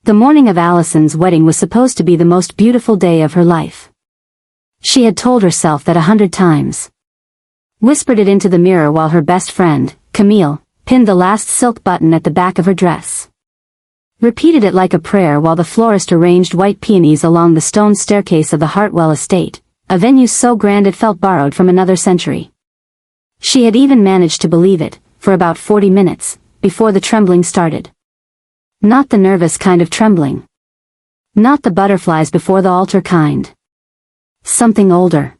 The morning of Allison's wedding was supposed to be the most beautiful day of her life. She had told herself that 100 times. Whispered it into the mirror while her best friend, Camille, pinned the last silk button at the back of her dress. Repeated it like a prayer while the florist arranged white peonies along the stone staircase of the Hartwell estate, a venue so grand it felt borrowed from another century. She had even managed to believe it, for about 40 minutes, before the trembling started. Not the nervous kind of trembling. Not the butterflies before the altar kind. Something older.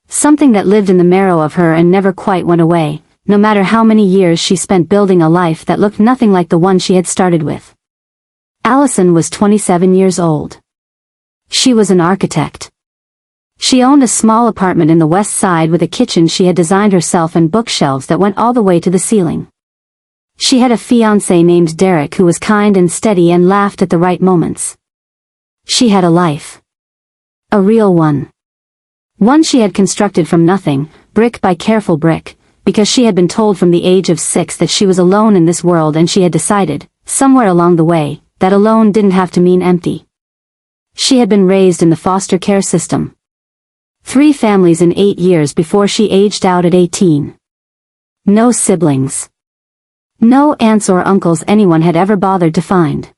Something that lived in the marrow of her and never quite went away, no matter how many years she spent building a life that looked nothing like the one she had started with. Allison was 27 years old. She was an architect. She owned a small apartment in the West Side with a kitchen she had designed herself and bookshelves that went all the way to the ceiling. She had a fiancé named Derek who was kind and steady and laughed at the right moments. She had a life. A real one. One she had constructed from nothing, brick by careful brick, because she had been told from the age of 6 that she was alone in this world, and she had decided, somewhere along the way, that alone didn't have to mean empty. She had been raised in the foster care system. 3 families in 8 years before she aged out at 18. No siblings. No aunts or uncles anyone had ever bothered to find.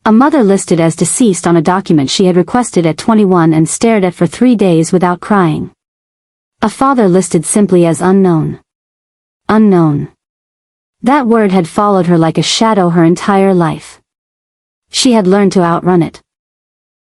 A mother listed as deceased on a document she had requested at 21 and stared at for 3 days without crying. A father listed simply as unknown. Unknown. That word had followed her like a shadow her entire life. She had learned to outrun it.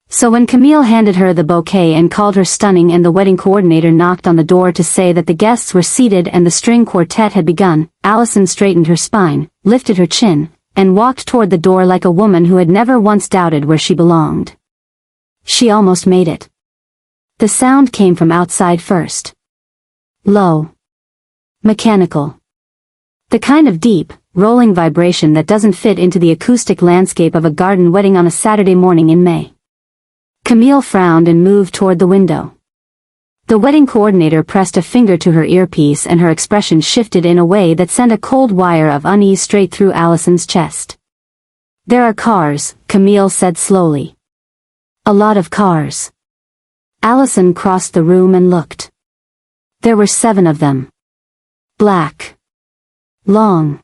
So when Camille handed her the bouquet and called her stunning and the wedding coordinator knocked on the door to say that the guests were seated and the string quartet had begun, Allison straightened her spine, lifted her chin, and walked toward the door like a woman who had never once doubted where she belonged. She almost made it. The sound came from outside first. Low. Mechanical. The kind of deep, rolling vibration that doesn't fit into the acoustic landscape of a garden wedding on a Saturday morning in May. Camille frowned and moved toward the window. The wedding coordinator pressed a finger to her earpiece and her expression shifted in a way that sent a cold wire of unease straight through Allison's chest. "There are cars," Camille said slowly. "A lot of cars." Allison crossed the room and looked. There were 7 of them. Black. Long.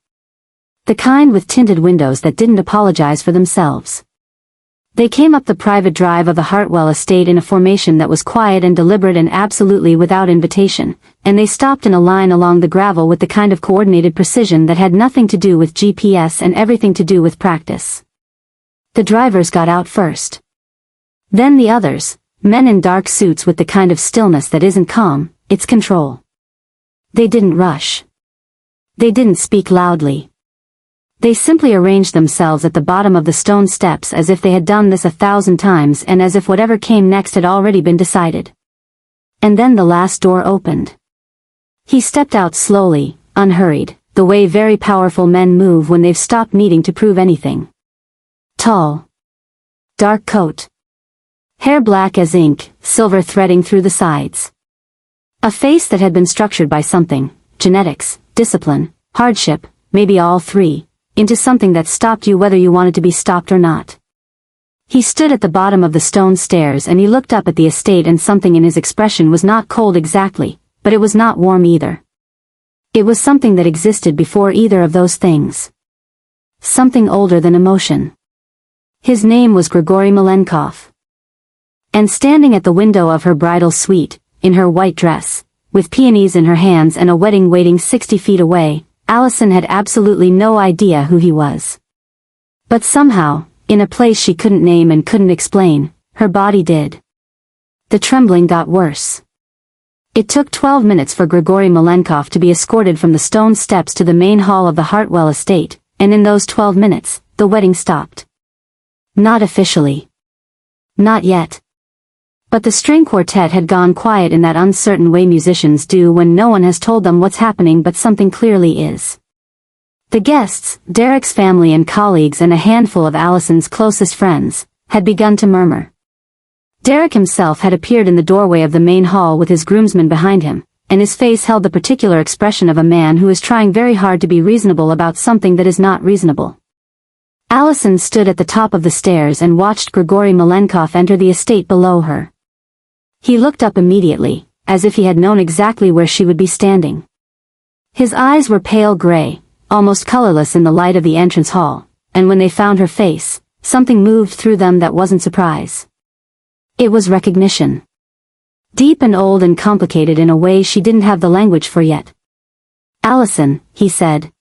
The kind with tinted windows that didn't apologize for themselves. They came up the private drive of the Hartwell estate in a formation that was quiet and deliberate and absolutely without invitation, and they stopped in a line along the gravel with the kind of coordinated precision that had nothing to do with GPS and everything to do with practice. The drivers got out first. Then the others, men in dark suits with the kind of stillness that isn't calm, it's control. They didn't rush. They didn't speak loudly. They simply arranged themselves at the bottom of the stone steps as if they had done this 1,000 times and as if whatever came next had already been decided. And then the last door opened. He stepped out slowly, unhurried, the way very powerful men move when they've stopped needing to prove anything. Tall. Dark coat. Hair black as ink, silver threading through the sides. A face that had been structured by something, genetics, discipline, hardship, maybe all 3. Into something that stopped you whether you wanted to be stopped or not. He stood at the bottom of the stone stairs and he looked up at the estate, and something in his expression was not cold exactly, but it was not warm either. It was something that existed before either of those things. Something older than emotion. His name was Gregori Malenkov. And standing at the window of her bridal suite, in her white dress, with peonies in her hands and a wedding waiting 60 feet away, Allison had absolutely no idea who he was. But somehow, in a place she couldn't name and couldn't explain, her body did. The trembling got worse. It took 12 minutes for Gregori Malenkov to be escorted from the stone steps to the main hall of the Hartwell estate, and in those 12 minutes, the wedding stopped. Not officially. Not yet. But the string quartet had gone quiet in that uncertain way musicians do when no one has told them what's happening but something clearly is. The guests, Derek's family and colleagues and a handful of Allison's closest friends, had begun to murmur. Derek himself had appeared in the doorway of the main hall with his groomsmen behind him, and his face held the particular expression of a man who is trying very hard to be reasonable about something that is not reasonable. Allison stood at the top of the stairs and watched Gregori Malenkov enter the estate below her. He looked up immediately, as if he had known exactly where she would be standing. His eyes were pale gray, almost colorless in the light of the entrance hall, and when they found her face, something moved through them that wasn't surprise. It was recognition. Deep and old and complicated in a way she didn't have the language for yet. "Allison," he said.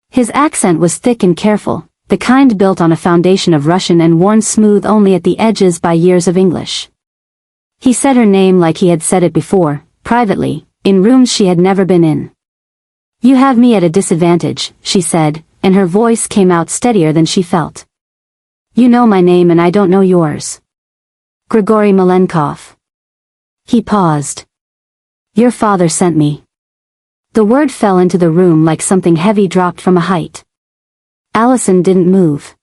His accent was thick and careful, the kind built on a foundation of Russian and worn smooth only at the edges by years of English. He said her name like he had said it before, privately, in rooms she had never been in. "You have me at a disadvantage," she said, and her voice came out steadier than she felt. "You know my name and I don't know yours." "Gregori Malenkov." He paused. "Your father sent me." The word fell into the room like something heavy dropped from a height. Allison didn't move.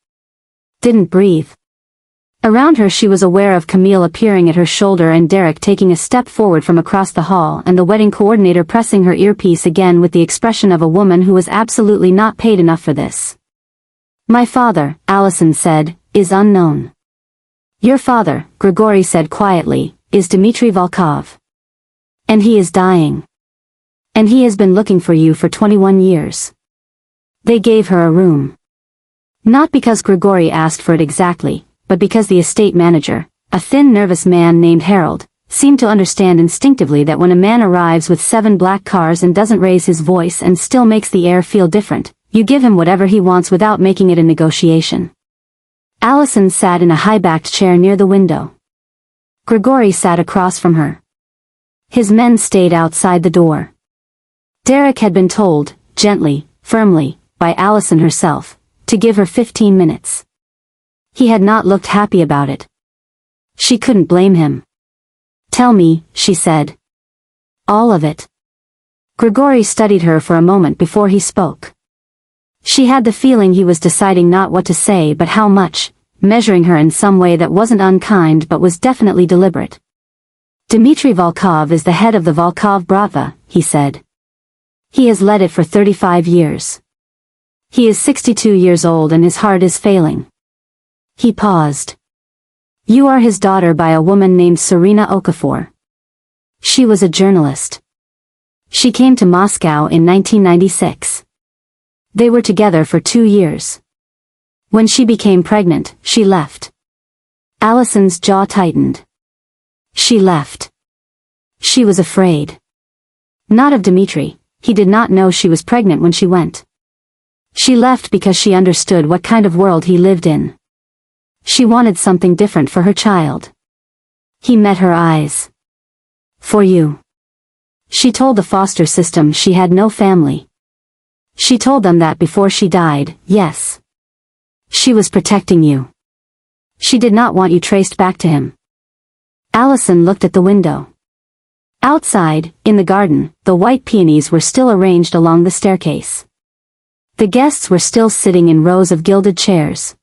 Didn't breathe. Around her she was aware of Camille appearing at her shoulder and Derek taking a step forward from across the hall and the wedding coordinator pressing her earpiece again with the expression of a woman who was absolutely not paid enough for this. "My father," Allison said, "is unknown." "Your father," Gregori said quietly, "is Dmitri Volkov. And he is dying. And he has been looking for you for 21 years. They gave her a room. Not because Gregori asked for it exactly, but because the estate manager, a thin nervous man named Harold, seemed to understand instinctively that when a man arrives with 7 black cars and doesn't raise his voice and still makes the air feel different, you give him whatever he wants without making it a negotiation. Allison sat in a high-backed chair near the window. Gregori sat across from her. His men stayed outside the door. Derek had been told, gently, firmly, by Allison herself, to give her 15 minutes. He had not looked happy about it. She couldn't blame him. "Tell me," she said. "All of it." Gregori studied her for a moment before he spoke. She had the feeling he was deciding not what to say but how much, measuring her in some way that wasn't unkind but was definitely deliberate. "Dmitri Volkov is the head of the Volkov Bratva," he said. "He has led it for 35 years. He is 62 years old and his heart is failing." He paused. "You are his daughter by a woman named Serena Okafor. She was a journalist. She came to Moscow in 1996. They were together for 2 years. When she became pregnant, she left." Allison's jaw tightened. She left. She was afraid. Not of Dmitri. He did not know she was pregnant when she went. She left because she understood what kind of world he lived in. She wanted something different for her child. He met her eyes. "For you." She told the foster system she had no family. She told them that before she died, yes. She was protecting you. She did not want you traced back to him. Allison looked at the window. Outside, in the garden, the white peonies were still arranged along the staircase. The guests were still sitting in rows of gilded chairs.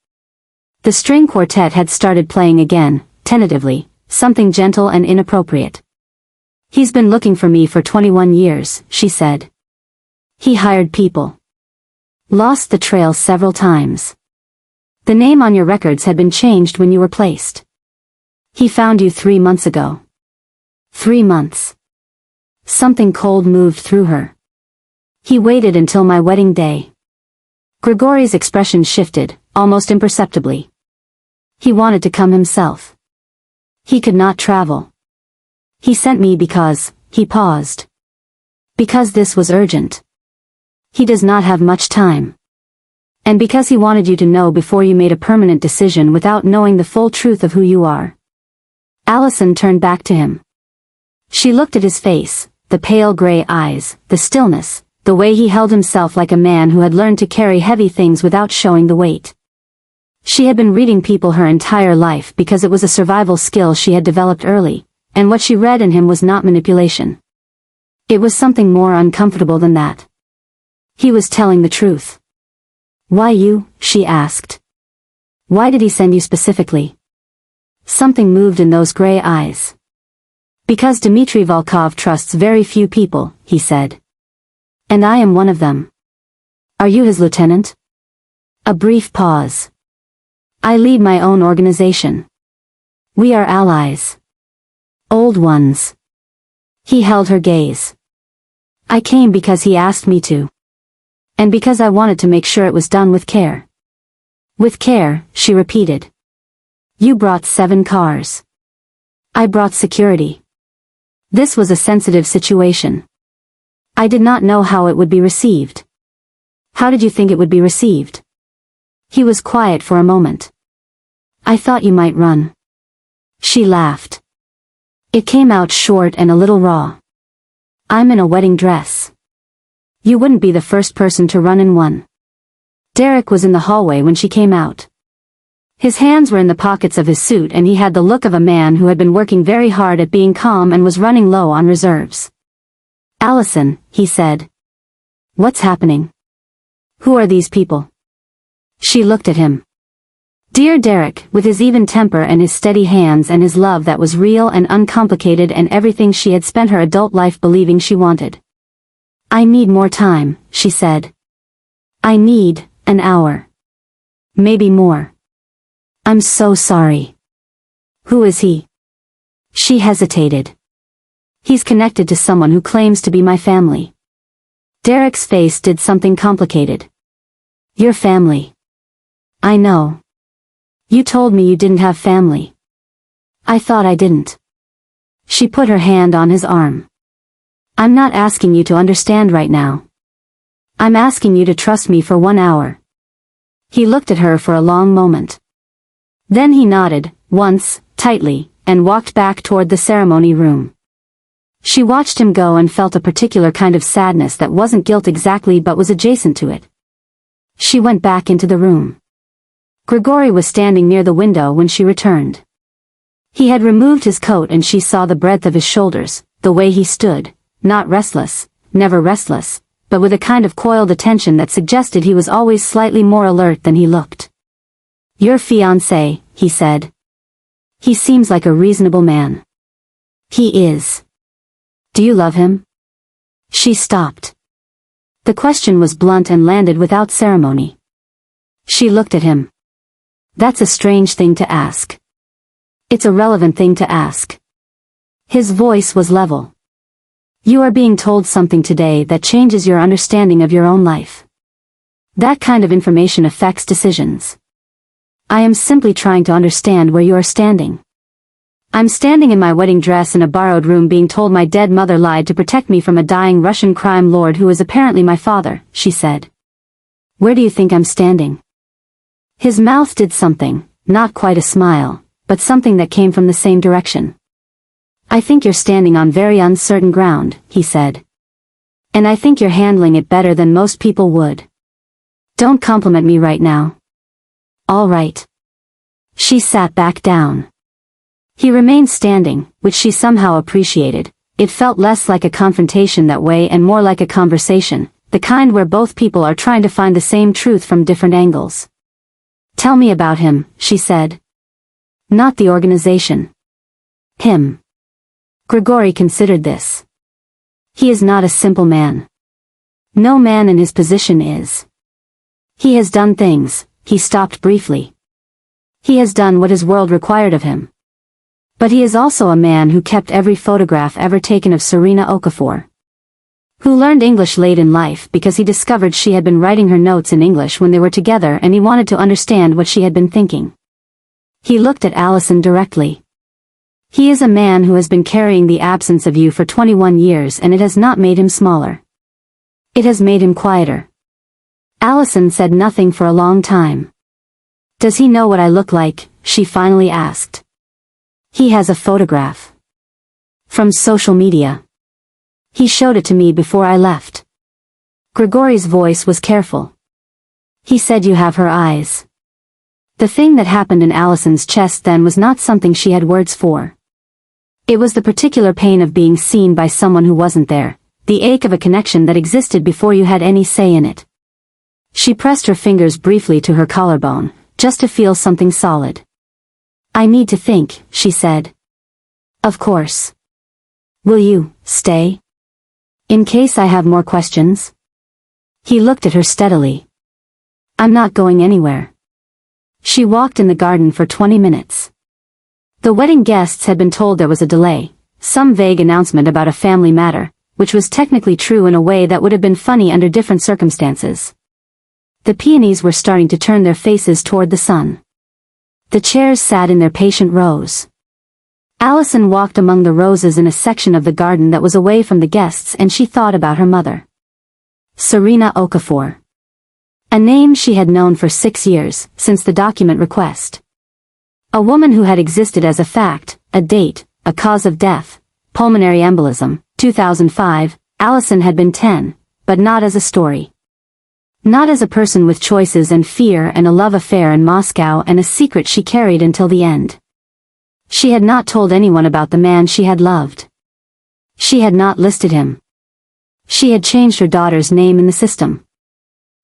The string quartet had started playing again, tentatively, something gentle and inappropriate. "He's been looking for me for 21 years, she said. He hired people. Lost the trail several times. The name on your records had been changed when you were placed. He found you 3 months ago. 3 months. Something cold moved through her. He waited until my wedding day." Gregori's expression shifted, almost imperceptibly. He wanted to come himself. He could not travel. "He sent me because," he paused. "Because this was urgent. He does not have much time. And because he wanted you to know before you made a permanent decision without knowing the full truth of who you are." Allison turned back to him. She looked at his face, the pale gray eyes, the stillness, the way he held himself like a man who had learned to carry heavy things without showing the weight. She had been reading people her entire life because it was a survival skill she had developed early, and what she read in him was not manipulation. It was something more uncomfortable than that. He was telling the truth. "Why you?" she asked. "Why did he send you specifically?" Something moved in those gray eyes. "Because Dmitri Volkov trusts very few people," he said. "And I am one of them." "Are you his lieutenant?" A brief pause. I lead my own organization. We are allies. Old ones. He held her gaze. I came because he asked me to. And because I wanted to make sure it was done with care. With care, she repeated. You brought 7 cars. I brought security. This was a sensitive situation. I did not know how it would be received. How did you think it would be received? He was quiet for a moment. I thought you might run. She laughed. It came out short and a little raw. I'm in a wedding dress. You wouldn't be the first person to run in one. Derek was in the hallway when she came out. His hands were in the pockets of his suit and he had the look of a man who had been working very hard at being calm and was running low on reserves. Allison, he said. What's happening? Who are these people? She looked at him. Dear Derek, with his even temper and his steady hands and his love that was real and uncomplicated and everything she had spent her adult life believing she wanted. I need more time, she said. I need an hour. Maybe more. I'm so sorry. Who is he? She hesitated. He's connected to someone who claims to be my family. Derek's face did something complicated. Your family. I know. You told me you didn't have family. I thought I didn't. She put her hand on his arm. I'm not asking you to understand right now. I'm asking you to trust me for 1 hour. He looked at her for a long moment. Then he nodded, once, tightly, and walked back toward the ceremony room. She watched him go and felt a particular kind of sadness that wasn't guilt exactly but was adjacent to it. She went back into the room. Gregori was standing near the window when she returned. He had removed his coat and she saw the breadth of his shoulders, the way he stood, not restless, never restless, but with a kind of coiled attention that suggested he was always slightly more alert than he looked. Your fiancé, he said. He seems like a reasonable man. He is. Do you love him? She stopped. The question was blunt and landed without ceremony. She looked at him. That's a strange thing to ask. It's a relevant thing to ask. His voice was level. You are being told something today that changes your understanding of your own life. That kind of information affects decisions. I am simply trying to understand where you are standing. I'm standing in my wedding dress in a borrowed room being told my dead mother lied to protect me from a dying Russian crime lord who is apparently my father, she said. Where do you think I'm standing? His mouth did something, not quite a smile, but something that came from the same direction. I think you're standing on very uncertain ground, he said. And I think you're handling it better than most people would. Don't compliment me right now. All right. She sat back down. He remained standing, which she somehow appreciated. It felt less like a confrontation that way and more like a conversation, the kind where both people are trying to find the same truth from different angles. Tell me about him, she said. Not the organization. Him. Gregori considered this. He is not a simple man. No man in his position is. He has done things. He stopped briefly. He has done what his world required of him. But he is also a man who kept every photograph ever taken of Serena Okafor. Who learned English late in life because he discovered she had been writing her notes in English when they were together and he wanted to understand what she had been thinking. He looked at Allison directly. He is a man who has been carrying the absence of you for 21 years and it has not made him smaller. It has made him quieter. Allison said nothing for a long time. Does he know what I look like? She finally asked. He has a photograph. From social media. He showed it to me before I left. Gregori's voice was careful. He said you have her eyes. The thing that happened in Allison's chest then was not something she had words for. It was the particular pain of being seen by someone who wasn't there, the ache of a connection that existed before you had any say in it. She pressed her fingers briefly to her collarbone, just to feel something solid. I need to think, she said. Of course. Will you stay? In case I have more questions? He looked at her steadily. I'm not going anywhere. She walked in the garden for 20 minutes. The wedding guests had been told there was a delay, some vague announcement about a family matter, which was technically true in a way that would have been funny under different circumstances. The peonies were starting to turn their faces toward the sun. The chairs sat in their patient rows. Allison walked among the roses in a section of the garden that was away from the guests, and she thought about her mother. Serena Okafor. A name she had known for 6 years, since the document request. A woman who had existed as a fact, a date, a cause of death, pulmonary embolism, 2005, Allison had been 10, but not as a story. Not as a person with choices and fear and a love affair in Moscow and a secret she carried until the end. She had not told anyone about the man she had loved. She had not listed him. She had changed her daughter's name in the system.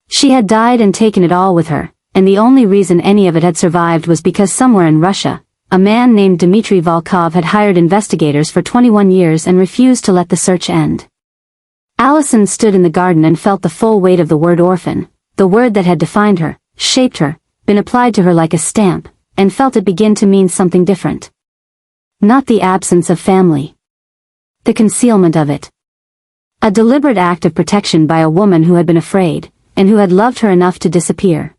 She had died and taken it all with her, and the only reason any of it had survived was because somewhere in Russia, a man named Dmitri Volkov had hired investigators for 21 years and refused to let the search end. Allison stood in the garden and felt the full weight of the word orphan, the word that had defined her, shaped her, been applied to her like a stamp, and felt it begin to mean something different. Not the absence of family. The concealment of it. A deliberate act of protection by a woman who had been afraid, and who had loved her enough to disappear.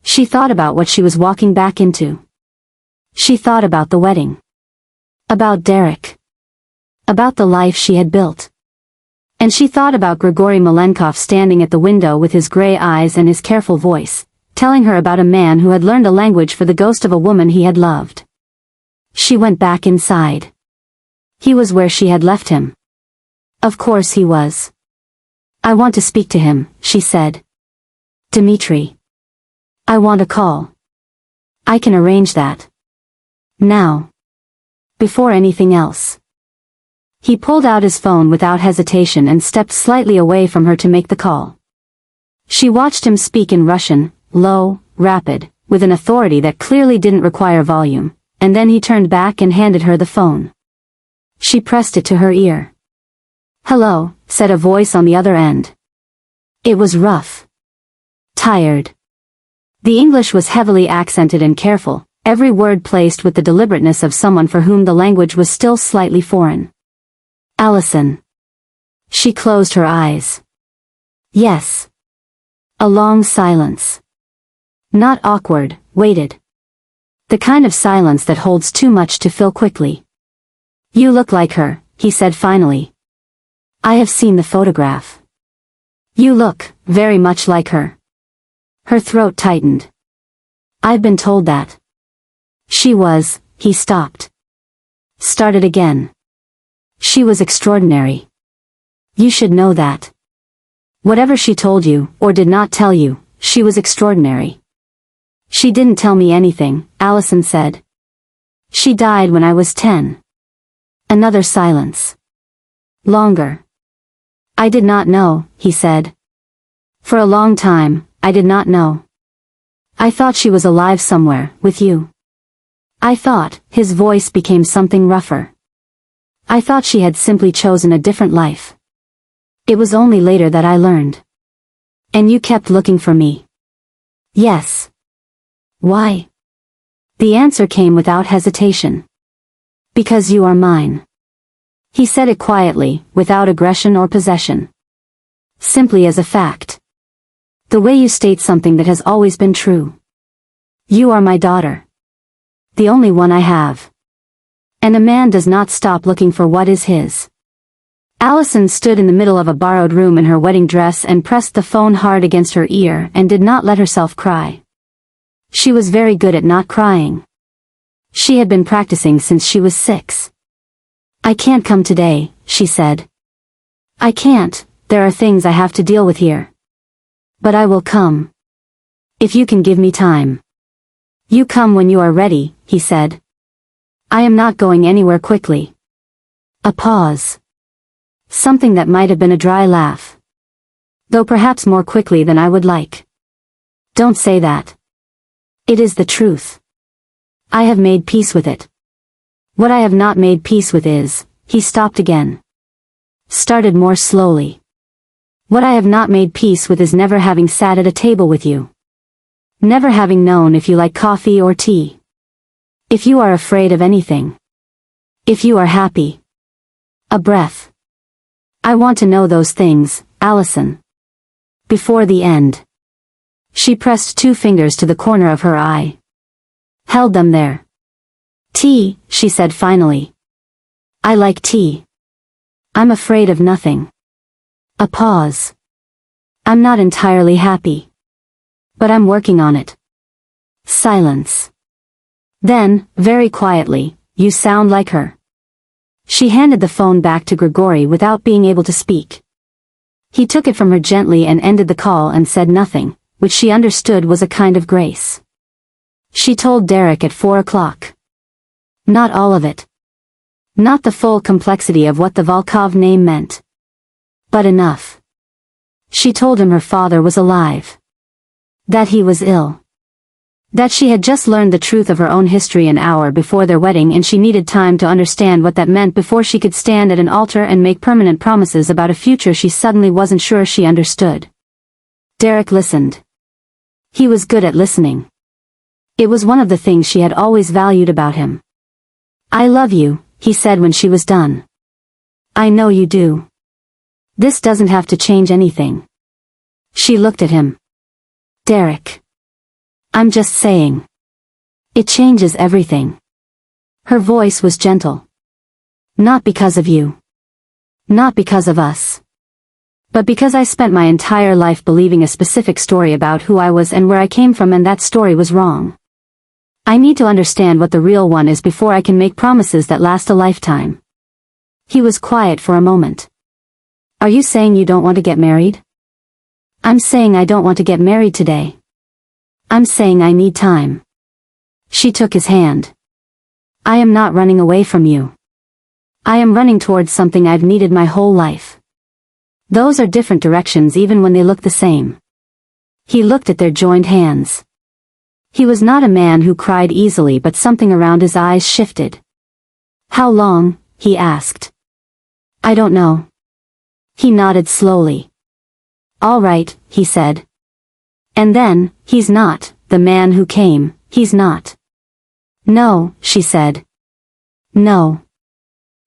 She thought about what she was walking back into. She thought about the wedding. About Derek. About the life she had built. And she thought about Gregori Malenkov standing at the window with his gray eyes and his careful voice, telling her about a man who had learned a language for the ghost of a woman he had loved. She went back inside. He was where she had left him. Of course he was. I want to speak to him, she said. Dmitri. I want a call. I can arrange that. Now. Before anything else. He pulled out his phone without hesitation and stepped slightly away from her to make the call. She watched him speak in Russian, low, rapid, with an authority that clearly didn't require volume, and then he turned back and handed her the phone. She pressed it to her ear. Hello, said a voice on the other end. It was rough. Tired. The English was heavily accented and careful, every word placed with the deliberateness of someone for whom the language was still slightly foreign. Allison. She closed her eyes. Yes. A long silence. Not awkward, waited. The kind of silence that holds too much to fill quickly. You look like her, he said finally. I have seen the photograph. You look, very much like her. Her throat tightened. I've been told that. She was, he stopped. Started again. She was extraordinary. You should know that. Whatever she told you, or did not tell you, she was extraordinary. She didn't tell me anything, Allison said. She died when I was 10. Another silence. Longer. I did not know, he said. For a long time, I did not know. I thought she was alive somewhere, with you. I thought, his voice became something rougher. I thought she had simply chosen a different life. It was only later that I learned. And you kept looking for me. Yes. Why? The answer came without hesitation. Because you are mine. He said it quietly, without aggression or possession. Simply as a fact. The way you state something that has always been true. You are my daughter. The only one I have. And a man does not stop looking for what is his. Allison stood in the middle of a borrowed room in her wedding dress and pressed the phone hard against her ear and did not let herself cry. She was very good at not crying. She had been practicing since she was 6. I can't come today, she said. I can't, there are things I have to deal with here. But I will come. If you can give me time. You come when you are ready, he said. I am not going anywhere quickly. A pause. Something that might have been a dry laugh. Though perhaps more quickly than I would like. Don't say that. It is the truth. I have made peace with it. What I have not made peace with is, he stopped again. Started more slowly. What I have not made peace with is never having sat at a table with you. Never having known if you like coffee or tea. If you are afraid of anything. If you are happy. A breath. I want to know those things, Allison. Before the end. She pressed 2 fingers to the corner of her eye. Held them there. Tea, she said finally. I like tea. I'm afraid of nothing. A pause. I'm not entirely happy. But I'm working on it. Silence. Then, very quietly, you sound like her. She handed the phone back to Gregori without being able to speak. He took it from her gently and ended the call and said nothing, which she understood was a kind of grace. She told Derek at 4 o'clock. Not all of it. Not the full complexity of what the Volkov name meant. But enough. She told him her father was alive. That he was ill. That she had just learned the truth of her own history an hour before their wedding and she needed time to understand what that meant before she could stand at an altar and make permanent promises about a future she suddenly wasn't sure she understood. Derek listened. He was good at listening. It was one of the things she had always valued about him. I love you, he said when she was done. I know you do. This doesn't have to change anything. She looked at him. Derek. I'm just saying. It changes everything. Her voice was gentle. Not because of you. Not because of us. But because I spent my entire life believing a specific story about who I was and where I came from, and that story was wrong. I need to understand what the real one is before I can make promises that last a lifetime. He was quiet for a moment. Are you saying you don't want to get married? I'm saying I don't want to get married today. I'm saying I need time. She took his hand. I am not running away from you. I am running towards something I've needed my whole life. Those are different directions even when they look the same. He looked at their joined hands. He was not a man who cried easily, but something around his eyes shifted. How long? He asked. I don't know. He nodded slowly. All right, he said. And then, he's not, the man who came, he's not. No, she said. No.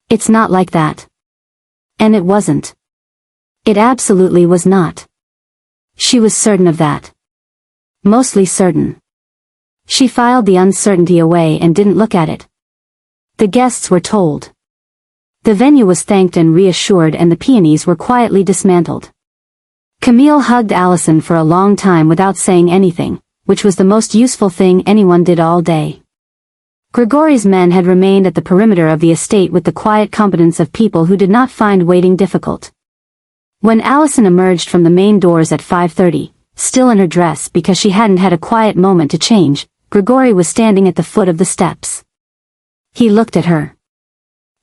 It's not like that. And it wasn't. It absolutely was not. She was certain of that. Mostly certain. She filed the uncertainty away and didn't look at it. The guests were told. The venue was thanked and reassured, and the peonies were quietly dismantled. Camille hugged Allison for a long time without saying anything, which was the most useful thing anyone did all day. Gregori's men had remained at the perimeter of the estate with the quiet competence of people who did not find waiting difficult. When Allison emerged from the main doors at 5:30, still in her dress because she hadn't had a quiet moment to change, Gregori was standing at the foot of the steps. He looked at her.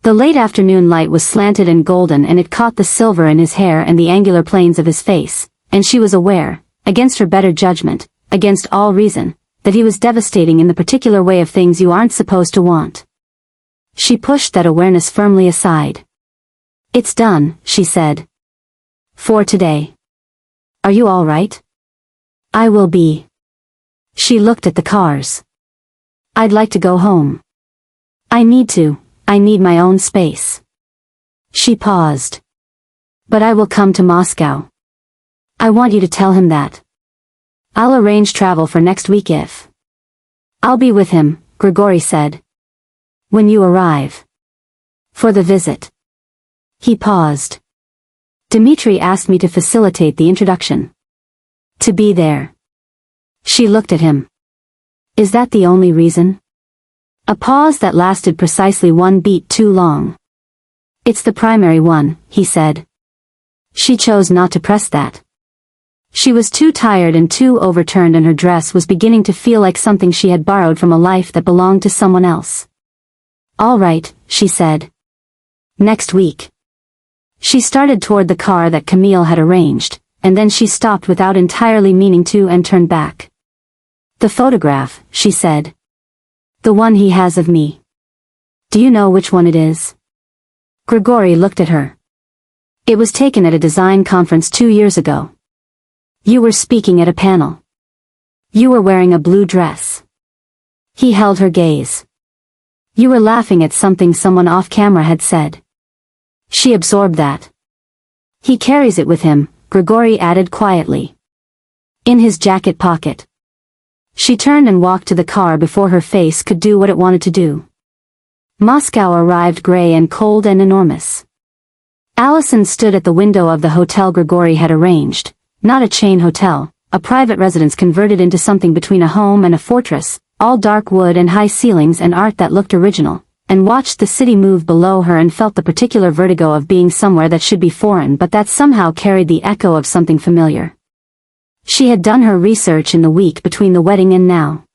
The late afternoon light was slanted and golden, and it caught the silver in his hair and the angular planes of his face, and she was aware, against her better judgment, against all reason, that he was devastating in the particular way of things you aren't supposed to want. She pushed that awareness firmly aside. It's done, she said. For today. Are you all right? I will be. She looked at the cars. I'd like to go home. I need my own space. She paused. But I will come to Moscow. I want you to tell him that. I'll arrange travel for next week if. I'll be with him, Gregori said. When you arrive. For the visit. He paused. Dmitri asked me to facilitate the introduction. To be there. She looked at him. Is that the only reason? A pause that lasted precisely 1 beat too long. It's the primary one, he said. She chose not to press that. She was too tired and too overturned, and her dress was beginning to feel like something she had borrowed from a life that belonged to someone else. All right, she said. Next week. She started toward the car that Camille had arranged, and then she stopped without entirely meaning to and turned back. The photograph, she said. The one he has of me. Do you know which one it is? Gregori looked at her. It was taken at a design conference 2 years ago. You were speaking at a panel. You were wearing a blue dress. He held her gaze. You were laughing at something someone off camera had said. She absorbed that. He carries it with him, Gregori added quietly. In his jacket pocket. She turned and walked to the car before her face could do what it wanted to do. Moscow arrived gray and cold and enormous. Allison stood at the window of the hotel Gregori had arranged, not a chain hotel, a private residence converted into something between a home and a fortress, all dark wood and high ceilings and art that looked original, and watched the city move below her and felt the particular vertigo of being somewhere that should be foreign but that somehow carried the echo of something familiar. She had done her research in the week between the wedding and now.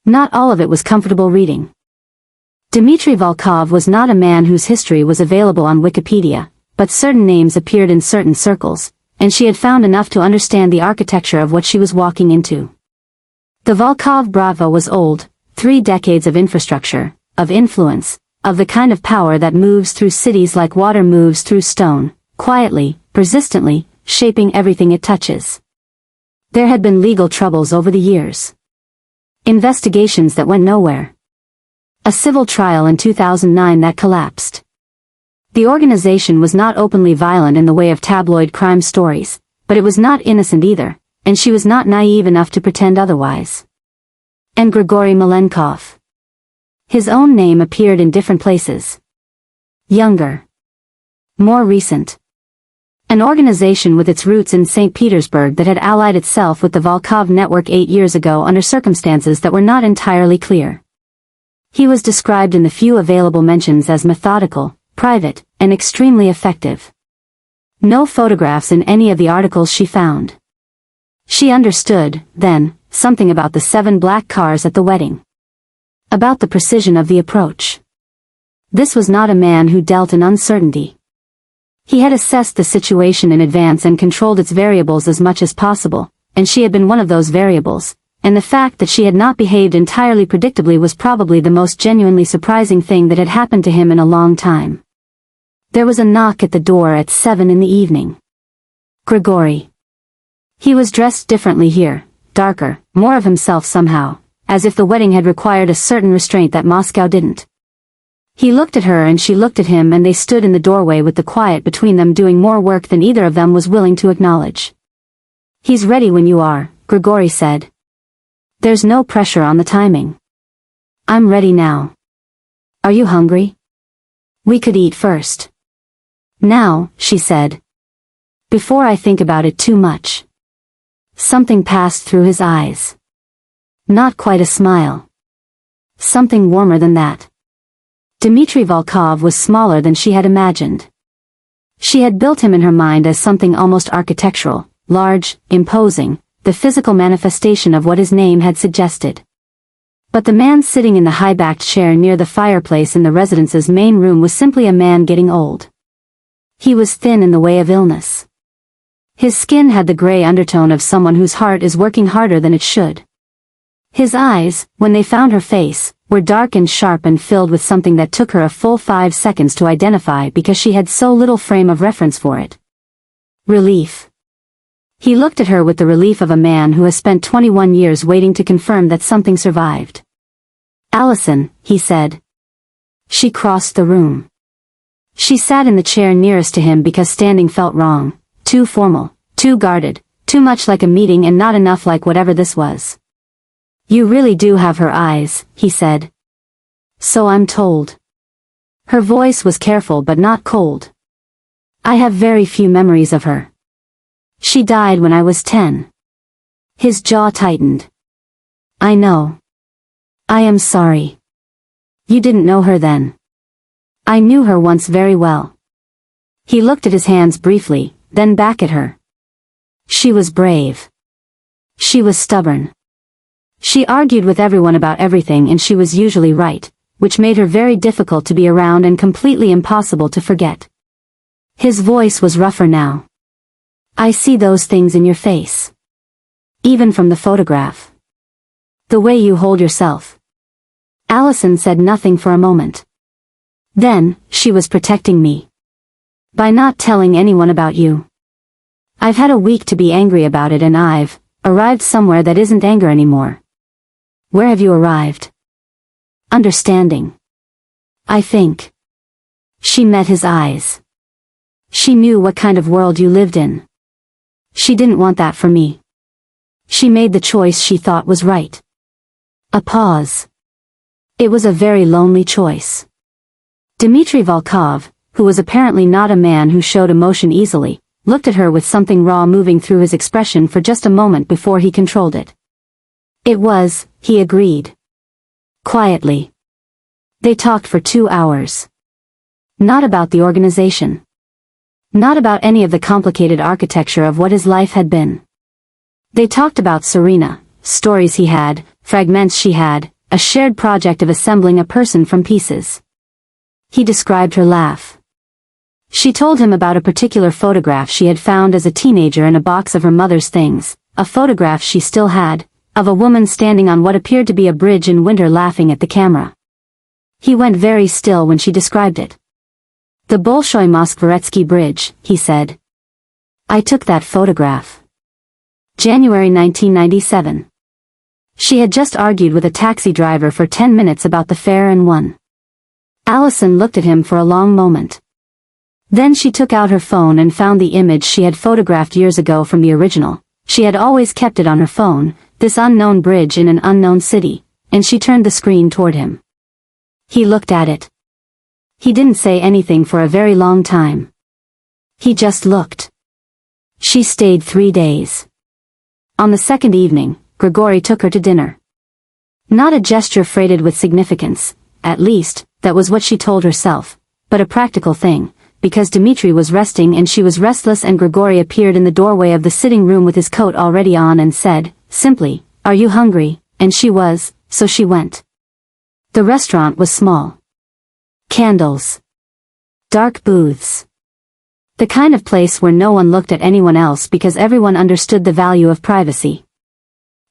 Not all of it was comfortable reading. Dmitri Volkov was not a man whose history was available on Wikipedia, but certain names appeared in certain circles, and she had found enough to understand the architecture of what she was walking into. The Volkov Bratva was old, 3 decades of infrastructure, of influence, of the kind of power that moves through cities like water moves through stone, quietly, persistently, shaping everything it touches. There had been legal troubles over the years. Investigations that went nowhere. A civil trial in 2009 that collapsed. The organization was not openly violent in the way of tabloid crime stories, but it was not innocent either, and she was not naive enough to pretend otherwise. And Gregori Malenkov. His own name appeared in different places. Younger. More recent. An organization with its roots in St. Petersburg that had allied itself with the Volkov network 8 years ago under circumstances that were not entirely clear. He was described in the few available mentions as methodical, private, and extremely effective. No photographs in any of the articles she found. She understood, then, something about the 7 black cars at the wedding. About the precision of the approach. This was not a man who dealt in uncertainty. He had assessed the situation in advance and controlled its variables as much as possible, and she had been one of those variables, and the fact that she had not behaved entirely predictably was probably the most genuinely surprising thing that had happened to him in a long time. There was a knock at the door at 7 in the evening. Gregori. He was dressed differently here, darker, more of himself somehow, as if the wedding had required a certain restraint that Moscow didn't. He looked at her and she looked at him and they stood in the doorway with the quiet between them doing more work than either of them was willing to acknowledge. He's ready when you are, Gregori said. There's no pressure on the timing. I'm ready now. Are you hungry? We could eat first. Now, she said. Before I think about it too much. Something passed through his eyes. Not quite a smile. Something warmer than that. Dmitri Volkov was smaller than she had imagined. She had built him in her mind as something almost architectural, large, imposing, the physical manifestation of what his name had suggested. But the man sitting in the high-backed chair near the fireplace in the residence's main room was simply a man getting old. He was thin in the way of illness. His skin had the gray undertone of someone whose heart is working harder than it should. His eyes, when they found her face, were dark and sharp and filled with something that took her a full 5 seconds to identify because she had so little frame of reference for it. Relief. He looked at her with the relief of a man who has spent 21 years waiting to confirm that something survived. Allison, he said. She crossed the room. She sat in the chair nearest to him because standing felt wrong, too formal, too guarded, too much like a meeting and not enough like whatever this was. You really do have her eyes, he said. So I'm told. Her voice was careful but not cold. I have very few memories of her. She died when I was 10. His jaw tightened. I know. I am sorry. You didn't know her then. I knew her once very well. He looked at his hands briefly, then back at her. She was brave. She was stubborn. She argued with everyone about everything and she was usually right, which made her very difficult to be around and completely impossible to forget. His voice was rougher now. I see those things in your face. Even from the photograph. The way you hold yourself. Allison said nothing for a moment. Then, she was protecting me. By not telling anyone about you. I've had a week to be angry about it and I've Arrived somewhere that isn't anger anymore. Where have you arrived? Understanding. I think. She met his eyes. She knew what kind of world you lived in. She didn't want that for me. She made the choice she thought was right. A pause. It was a very lonely choice. Dmitri Volkov, who was apparently not a man who showed emotion easily, looked at her with something raw moving through his expression for just a moment before he controlled it. It was, he agreed. Quietly. They talked for 2 hours. Not about the organization. Not about any of the complicated architecture of what his life had been. They talked about Serena, stories he had, fragments she had, a shared project of assembling a person from pieces. He described her laugh. She told him about a particular photograph she had found as a teenager in a box of her mother's things, a photograph she still had, of a woman standing on what appeared to be a bridge in winter laughing at the camera. He went very still when she described it. The Bolshoi Moskvoretsky Bridge, he said. I took that photograph. January 1997. She had just argued with a taxi driver for 10 minutes about the fare and won. Allison looked at him for a long moment. Then she took out her phone and found the image she had photographed years ago from the original. She had always kept it on her phone, this unknown bridge in an unknown city, and she turned the screen toward him. He looked at it. He didn't say anything for a very long time. He just looked. She stayed 3 days. On the second evening, Gregori took her to dinner. Not a gesture freighted with significance, at least, that was what she told herself, but a practical thing, because Dmitri was resting and she was restless, and Gregori appeared in the doorway of the sitting room with his coat already on and said, simply, "Are you hungry?" And she was, so she went. The restaurant was small. Candles. Dark booths. The kind of place where no one looked at anyone else because everyone understood the value of privacy.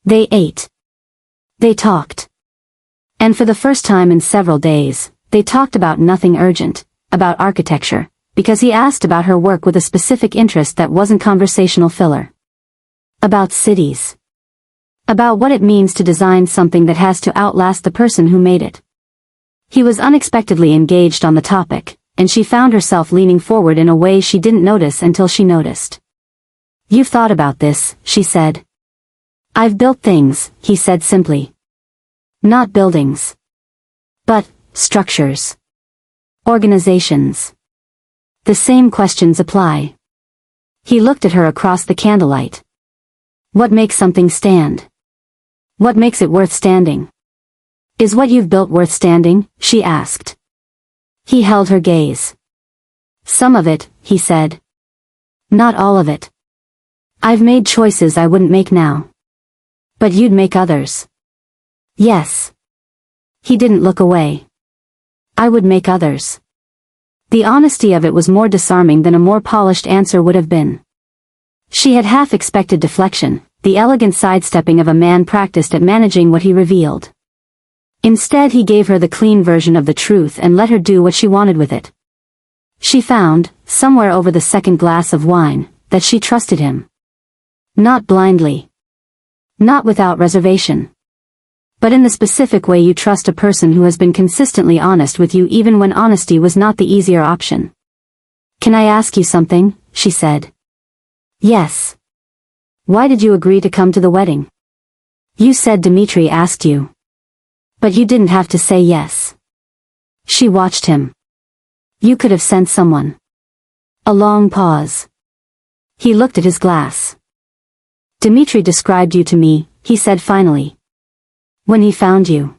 They ate. They talked. And for the first time in several days, they talked about nothing urgent, about architecture, because he asked about her work with a specific interest that wasn't conversational filler. About cities. About what it means to design something that has to outlast the person who made it. He was unexpectedly engaged on the topic, and she found herself leaning forward in a way she didn't notice until she noticed. "You've thought about this," she said. "I've built things," he said simply. "Not buildings. But, structures. Organizations. The same questions apply." He looked at her across the candlelight. "What makes something stand? What makes it worth standing? Is what you've built worth standing?" she asked. He held her gaze. "Some of it," he said. "Not all of it. I've made choices I wouldn't make now. But you'd make others." "Yes." He didn't look away. "I would make others." The honesty of it was more disarming than a more polished answer would have been. She had half expected deflection, the elegant sidestepping of a man practiced at managing what he revealed. Instead he gave her the clean version of the truth and let her do what she wanted with it. She found, somewhere over the second glass of wine, that she trusted him. Not blindly. Not without reservation. But in the specific way you trust a person who has been consistently honest with you even when honesty was not the easier option. "Can I ask you something?" she said. "Yes." "Why did you agree to come to the wedding?" "You said Dmitri asked you. But you didn't have to say yes." She watched him. "You could have sent someone." A long pause. He looked at his glass. "Dmitri described you to me," he said finally. "When he found you.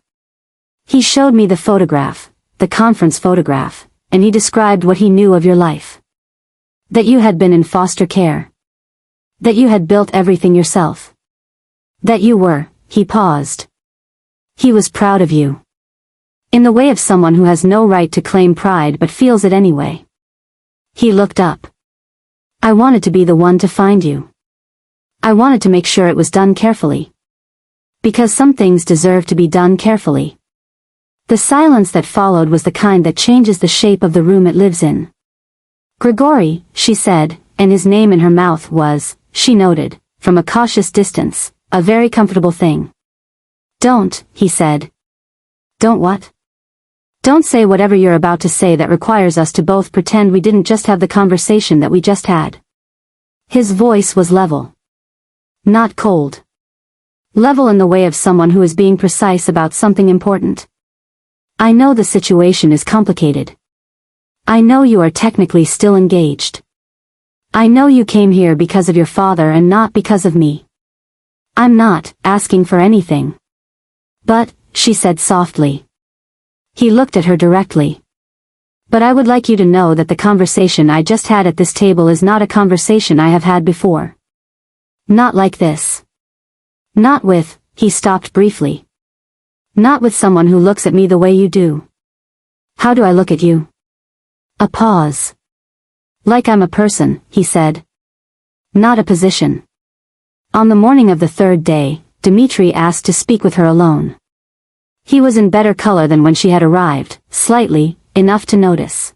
He showed me the photograph, the conference photograph, and he described what he knew of your life. That you had been in foster care. That you had built everything yourself. That you were," he paused. "He was proud of you. In the way of someone who has no right to claim pride but feels it anyway." He looked up. "I wanted to be the one to find you. I wanted to make sure it was done carefully. Because some things deserve to be done carefully." The silence that followed was the kind that changes the shape of the room it lives in. "Gregori," she said, and his name in her mouth was, she noted, from a cautious distance, a very comfortable thing. Don't, he said. Don't what? Don't say whatever you're about to say that requires us to both pretend we didn't just have the conversation that we just had. His voice was level. Not cold. Level in the way of someone who is being precise about something important. I know the situation is complicated. I know you are technically still engaged. I know you came here because of your father and not because of me. I'm not asking for anything. But, she said softly. He looked at her directly. But I would like you to know that the conversation I just had at this table is not a conversation I have had before. Not like this. Not with, he stopped briefly. Not with someone who looks at me the way you do. How do I look at you? A pause. Like I'm a person, he said. Not a position. On the morning of the third day, Dmitri asked to speak with her alone. He was in better color than when she had arrived, slightly, enough to notice.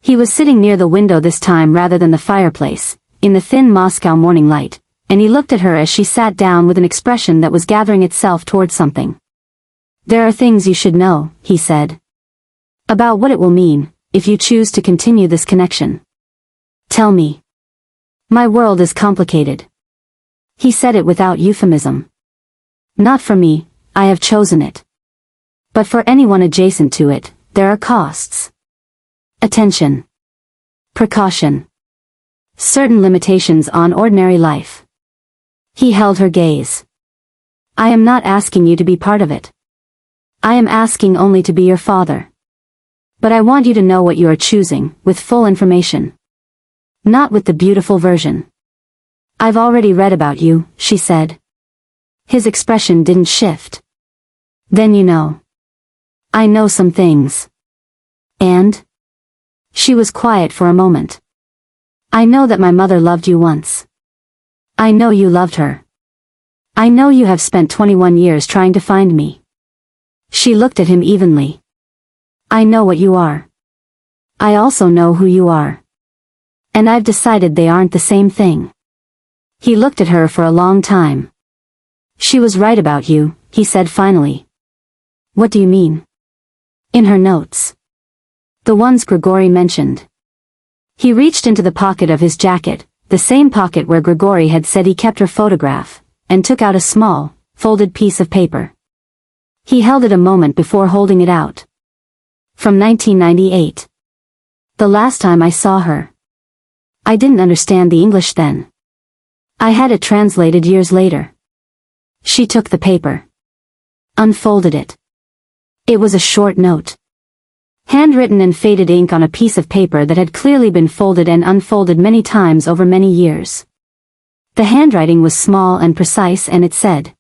He was sitting near the window this time rather than the fireplace, in the thin Moscow morning light, and he looked at her as she sat down with an expression that was gathering itself towards something. There are things you should know, he said. About what it will mean, if you choose to continue this connection. Tell me. My world is complicated. He said it without euphemism. Not for me, I have chosen it. But for anyone adjacent to it, there are costs. Attention. Precaution. Certain limitations on ordinary life. He held her gaze. I am not asking you to be part of it. I am asking only to be your father. But I want you to know what you are choosing, with full information. Not with the beautiful version. I've already read about you, she said. His expression didn't shift. Then you know. I know some things. And? She was quiet for a moment. I know that my mother loved you once. I know you loved her. I know you have spent 21 years trying to find me. She looked at him evenly. I know what you are. I also know who you are. And I've decided they aren't the same thing. He looked at her for a long time. She was right about you, he said finally. What do you mean? In her notes. The ones Gregori mentioned. He reached into the pocket of his jacket, the same pocket where Gregori had said he kept her photograph, and took out a small, folded piece of paper. He held it a moment before holding it out. From 1998. The last time I saw her. I didn't understand the English then. I had it translated years later. She took the paper. Unfolded it. It was a short note. Handwritten in faded ink on a piece of paper that had clearly been folded and unfolded many times over many years. The handwriting was small and precise and it said,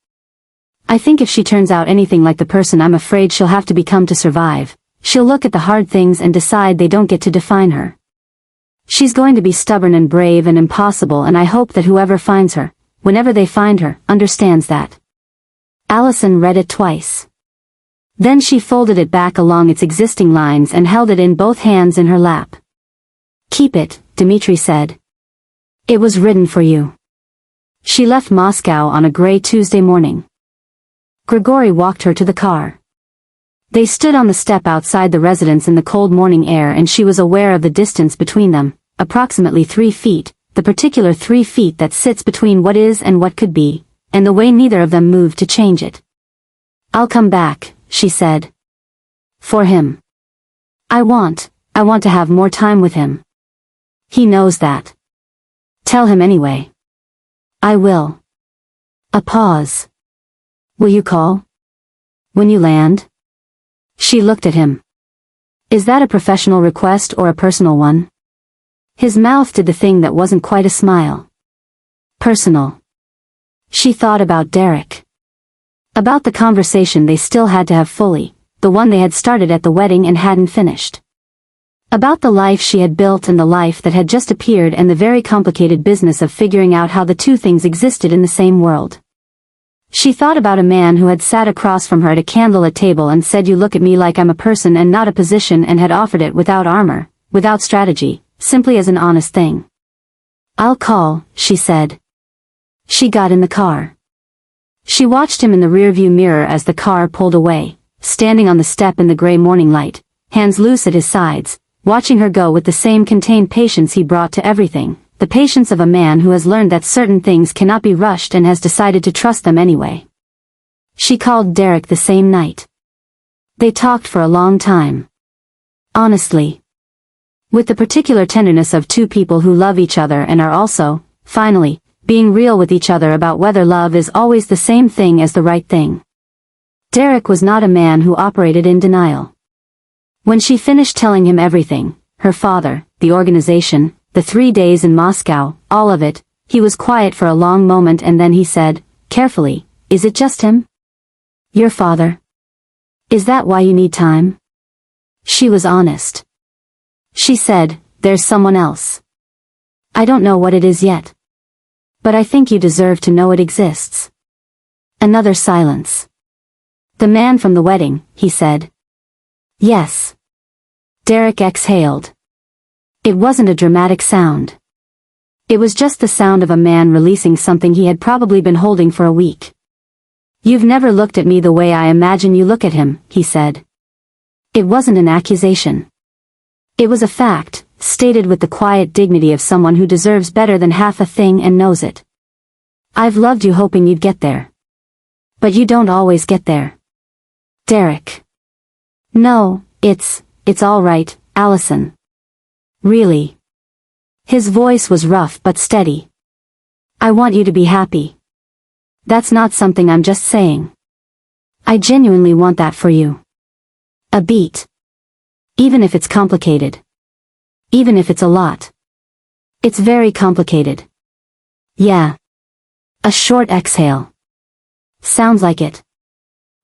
I think if she turns out anything like the person I'm afraid she'll have to become to survive, she'll look at the hard things and decide they don't get to define her. She's going to be stubborn and brave and impossible, and I hope that whoever finds her, whenever they find her, understands that. Allison read it twice. Then she folded it back along its existing lines and held it in both hands in her lap. Keep it, Dmitri said. It was written for you. She left Moscow on a gray Tuesday morning. Gregori walked her to the car. They stood on the step outside the residence in the cold morning air, and she was aware of the distance between them, approximately 3 feet, the particular 3 feet that sits between what is and what could be, and the way neither of them moved to change it. I'll come back, she said. For him. I want to have more time with him. He knows that. Tell him anyway. I will. A pause. Will you call? When you land? She looked at him. Is that a professional request or a personal one? His mouth did the thing that wasn't quite a smile. Personal. She thought about Derek. About the conversation they still had to have fully, the one they had started at the wedding and hadn't finished. About the life she had built and the life that had just appeared, and the very complicated business of figuring out how the two things existed in the same world. She thought about a man who had sat across from her at a candlelit table and said, you look at me like I'm a person and not a position, and had offered it without armor, without strategy, simply as an honest thing. I'll call, she said. She got in the car. She watched him in the rearview mirror as the car pulled away, standing on the step in the gray morning light, hands loose at his sides, watching her go with the same contained patience he brought to everything, the patience of a man who has learned that certain things cannot be rushed and has decided to trust them anyway. She called Derek the same night. They talked for a long time. Honestly. With the particular tenderness of two people who love each other and are also, finally, being real with each other about whether love is always the same thing as the right thing. Derek was not a man who operated in denial. When she finished telling him everything, her father, the organization, the 3 days in Moscow, all of it, he was quiet for a long moment and then he said, carefully, "Is it just him? Your father? Is that why you need time?" She was honest. She said, "There's someone else. I don't know what it is yet. But I think you deserve to know it exists." Another silence. "The man from the wedding," he said. "Yes." Derek exhaled. It wasn't a dramatic sound. It was just the sound of a man releasing something he had probably been holding for a week. "You've never looked at me the way I imagine you look at him," he said. It wasn't an accusation. It was a fact, stated with the quiet dignity of someone who deserves better than half a thing and knows it. "I've loved you hoping you'd get there. But you don't always get there." Derek. "No, it's all right, Allison. Really." His voice was rough but steady. "I want you to be happy. That's not something I'm just saying. I genuinely want that for you. A beat. Even if it's complicated. Even if it's a lot. It's very complicated. Yeah." A short exhale. "Sounds like it."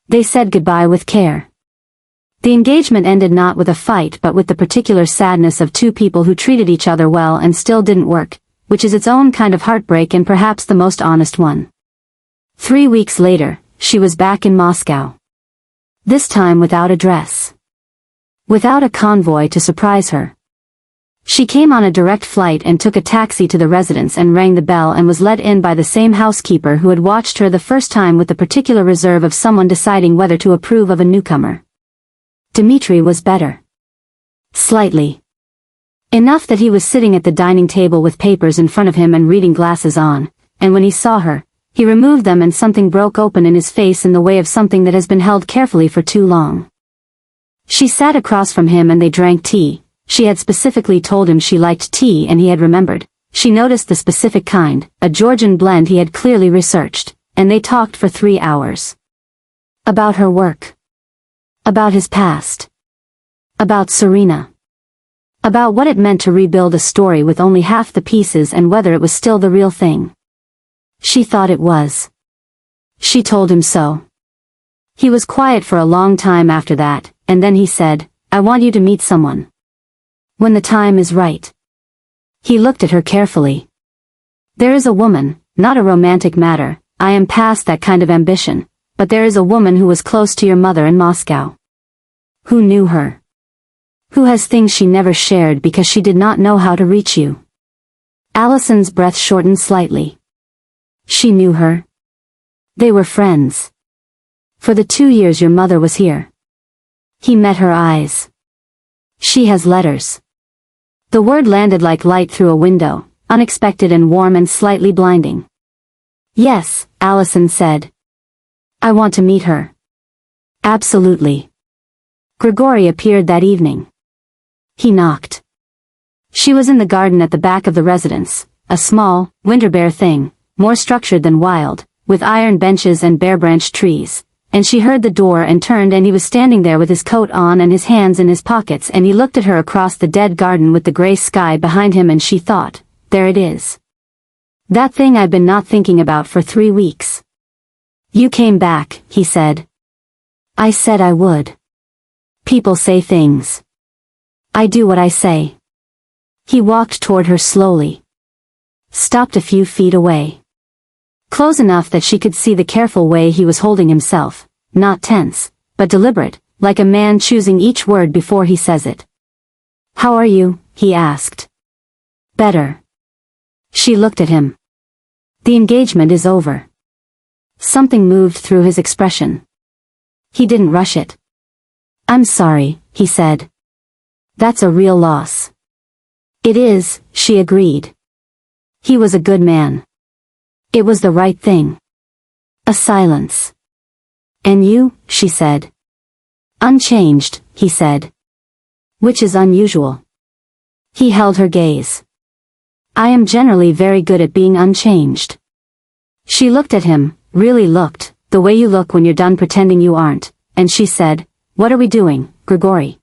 They said goodbye with care. The engagement ended not with a fight but with the particular sadness of two people who treated each other well and still didn't work, which is its own kind of heartbreak and perhaps the most honest one. 3 weeks later, she was back in Moscow. This time without a dress. Without a convoy to surprise her. She came on a direct flight and took a taxi to the residence and rang the bell and was let in by the same housekeeper who had watched her the first time with the particular reserve of someone deciding whether to approve of a newcomer. Dmitri was better. Slightly. Enough that he was sitting at the dining table with papers in front of him and reading glasses on, and when he saw her, he removed them and something broke open in his face in the way of something that has been held carefully for too long. She sat across from him and they drank tea. She had specifically told him she liked tea and he had remembered. She noticed the specific kind, a Georgian blend he had clearly researched, and they talked for 3 hours. About her work. About his past. About Serena. About what it meant to rebuild a story with only half the pieces and whether it was still the real thing. She thought it was. She told him so. He was quiet for a long time after that, and then he said, "I want you to meet someone. When the time is right." He looked at her carefully. "There is a woman, not a romantic matter, I am past that kind of ambition, but there is a woman who was close to your mother in Moscow. Who knew her. Who has things she never shared because she did not know how to reach you." Allison's breath shortened slightly. She knew her. They were friends. For the 2 years your mother was here. He met her eyes. She has letters. The word landed like light through a window, unexpected and warm and slightly blinding. "Yes," Allison said. "I want to meet her." "Absolutely." Gregori appeared that evening. He knocked. She was in the garden at the back of the residence, a small, winter-bare thing, more structured than wild, with iron benches and bare-branched trees, and she heard the door and turned and he was standing there with his coat on and his hands in his pockets and he looked at her across the dead garden with the gray sky behind him and she thought, there it is. That thing I've been not thinking about for 3 weeks. "You came back," he said. "I said I would. People say things. I do what I say." He walked toward her slowly. Stopped a few feet away. Close enough that she could see the careful way he was holding himself, not tense, but deliberate, like a man choosing each word before he says it. "How are you?" he asked. "Better." She looked at him. The engagement is over. Something moved through his expression. He didn't rush it. I'm sorry, he said. That's a real loss. It is, she agreed. He was a good man. It was the right thing. A silence. And you, she said. Unchanged, he said. Which is unusual. He held her gaze. I am generally very good at being unchanged. She looked at him, really looked, the way you look when you're done pretending you aren't, and she said, What are we doing, Gregori?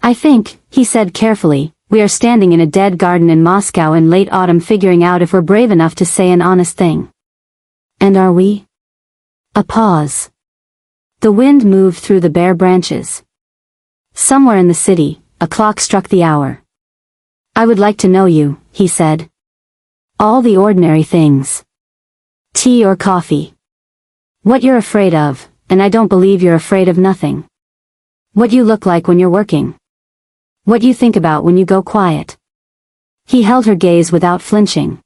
I think, he said carefully, we are standing in a dead garden in Moscow in late autumn figuring out if we're brave enough to say an honest thing. And are we? A pause. The wind moved through the bare branches. Somewhere in the city, a clock struck the hour. I would like to know you, he said. All the ordinary things. Tea or coffee. What you're afraid of, and I don't believe you're afraid of nothing. What you look like when you're working. What you think about when you go quiet. He held her gaze without flinching.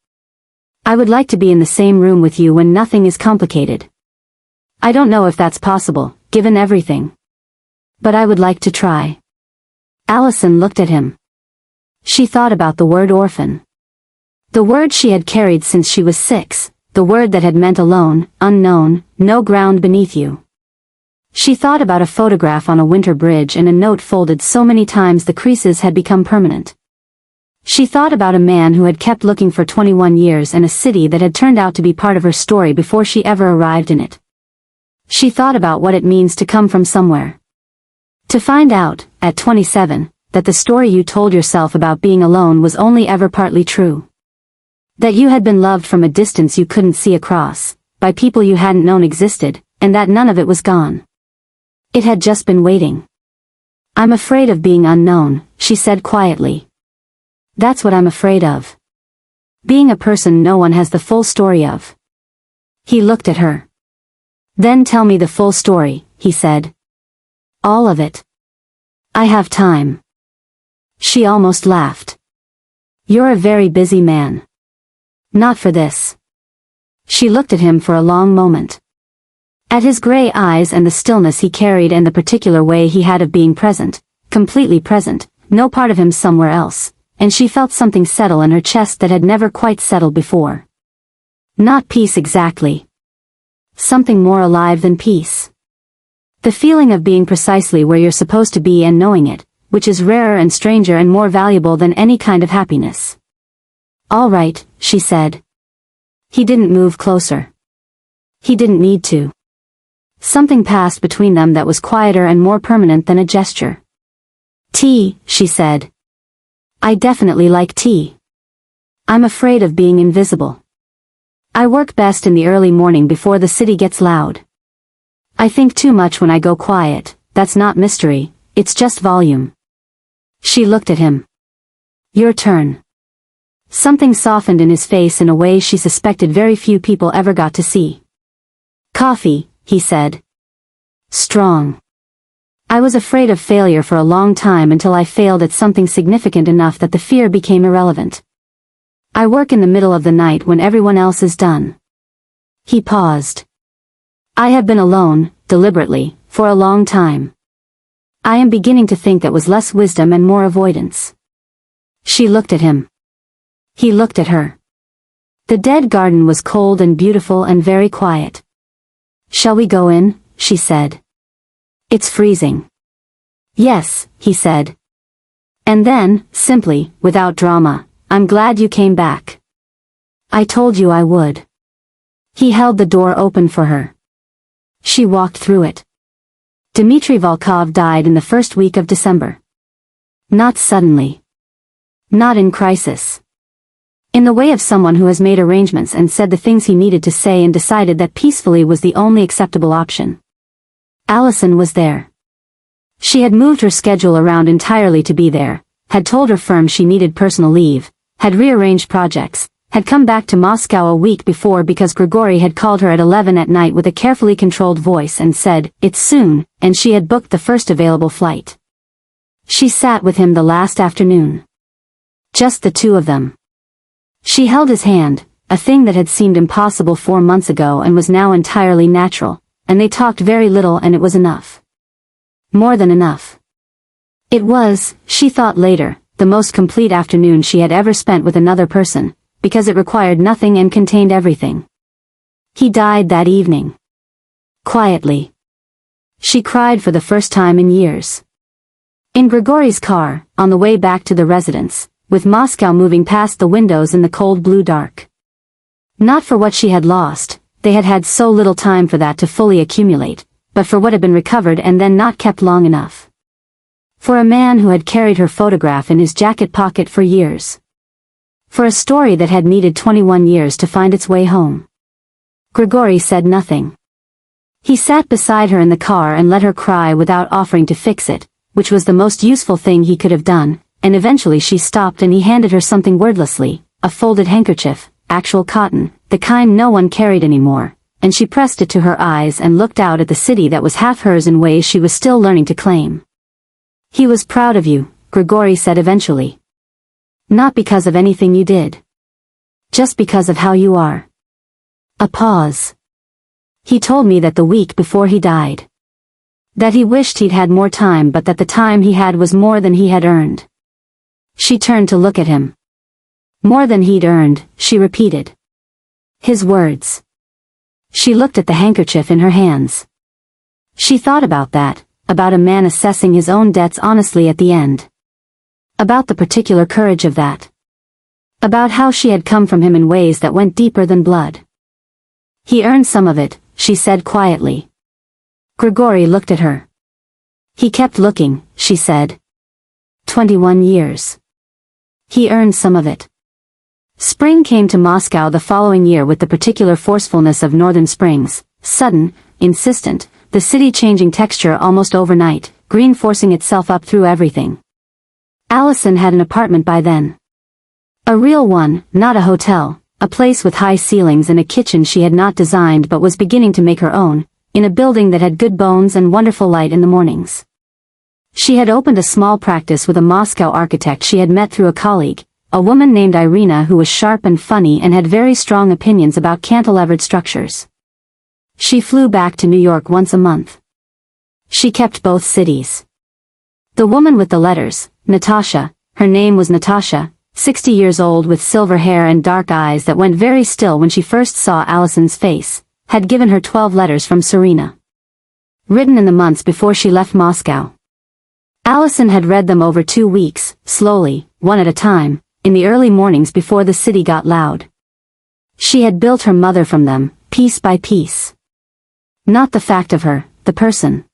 I would like to be in the same room with you when nothing is complicated. I don't know if that's possible, given everything. But I would like to try. Allison looked at him. She thought about the word orphan. The word she had carried since she was 6, the word that had meant alone, unknown, no ground beneath you. She thought about a photograph on a winter bridge and a note folded so many times the creases had become permanent. She thought about a man who had kept looking for 21 years and a city that had turned out to be part of her story before she ever arrived in it. She thought about what it means to come from somewhere. To find out, at 27, that the story you told yourself about being alone was only ever partly true. That you had been loved from a distance you couldn't see across, by people you hadn't known existed, and that none of it was gone. It had just been waiting. I'm afraid of being unknown, she said quietly. That's what I'm afraid of. Being a person no one has the full story of. He looked at her. Then tell me the full story, he said. All of it. I have time. She almost laughed. You're a very busy man. Not for this. She looked at him for a long moment. At his gray eyes and the stillness he carried and the particular way he had of being present, completely present, no part of him somewhere else, and she felt something settle in her chest that had never quite settled before. Not peace exactly. Something more alive than peace. The feeling of being precisely where you're supposed to be and knowing it, which is rarer and stranger and more valuable than any kind of happiness. All right, she said. He didn't move closer. He didn't need to. Something passed between them that was quieter and more permanent than a gesture. Tea, she said. I definitely like tea. I'm afraid of being invisible. I work best in the early morning before the city gets loud. I think too much when I go quiet, that's not mystery, it's just volume. She looked at him. Your turn. Something softened in his face in a way she suspected very few people ever got to see. Coffee, he said. Strong. I was afraid of failure for a long time until I failed at something significant enough that the fear became irrelevant. I work in the middle of the night when everyone else is done. He paused. I have been alone, deliberately, for a long time. I am beginning to think that was less wisdom and more avoidance. She looked at him. He looked at her. The dead garden was cold and beautiful and very quiet. Shall we go in? She said. It's freezing. Yes, he said. And then, simply, without drama, I'm glad you came back. I told you I would. He held the door open for her. She walked through it. Dmitri Volkov died in the first week of December. Not suddenly. Not in crisis. In the way of someone who has made arrangements and said the things he needed to say and decided that peacefully was the only acceptable option. Allison was there. She had moved her schedule around entirely to be there, had told her firm she needed personal leave, had rearranged projects, had come back to Moscow a week before because Gregori had called her at 11 at night with a carefully controlled voice and said, "It's soon," and she had booked the first available flight. She sat with him the last afternoon. Just the two of them. She held his hand, a thing that had seemed impossible 4 months ago and was now entirely natural, and they talked very little and it was enough. More than enough. It was, she thought later, the most complete afternoon she had ever spent with another person, because it required nothing and contained everything. He died that evening. Quietly. She cried for the first time in years. In Gregori's car, on the way back to the residence, with Moscow moving past the windows in the cold blue dark. Not for what she had lost, they had had so little time for that to fully accumulate, but for what had been recovered and then not kept long enough. For a man who had carried her photograph in his jacket pocket for years. For a story that had needed 21 years to find its way home. Gregori said nothing. He sat beside her in the car and let her cry without offering to fix it, which was the most useful thing he could have done, and eventually she stopped and he handed her something wordlessly, a folded handkerchief, actual cotton, the kind no one carried anymore, and she pressed it to her eyes and looked out at the city that was half hers in ways she was still learning to claim. He was proud of you, Gregori said eventually. Not because of anything you did. Just because of how you are. A pause. He told me that the week before he died. That he wished he'd had more time but that the time he had was more than he had earned. She turned to look at him. More than he'd earned, she repeated. His words. She looked at the handkerchief in her hands. She thought about that, about a man assessing his own debts honestly at the end. About the particular courage of that. About how she had come from him in ways that went deeper than blood. He earned some of it, she said quietly. Gregori looked at her. He kept looking, she said. 21 years. He earned some of it. Spring came to Moscow the following year with the particular forcefulness of northern springs, sudden, insistent, the city changing texture almost overnight, green forcing itself up through everything. Allison had an apartment by then. A real one, not a hotel, a place with high ceilings and a kitchen she had not designed but was beginning to make her own, in a building that had good bones and wonderful light in the mornings. She had opened a small practice with a Moscow architect she had met through a colleague, a woman named Irina who was sharp and funny and had very strong opinions about cantilevered structures. She flew back to New York once a month. She kept both cities. The woman with the letters, Natasha, her name was Natasha, 60 years old with silver hair and dark eyes that went very still when she first saw Allison's face, had given her 12 letters from Serena. Written in the months before she left Moscow. Allison had read them over 2 weeks, slowly, one at a time, in the early mornings before the city got loud. She had built her mother from them, piece by piece. Not the fact of her, the person.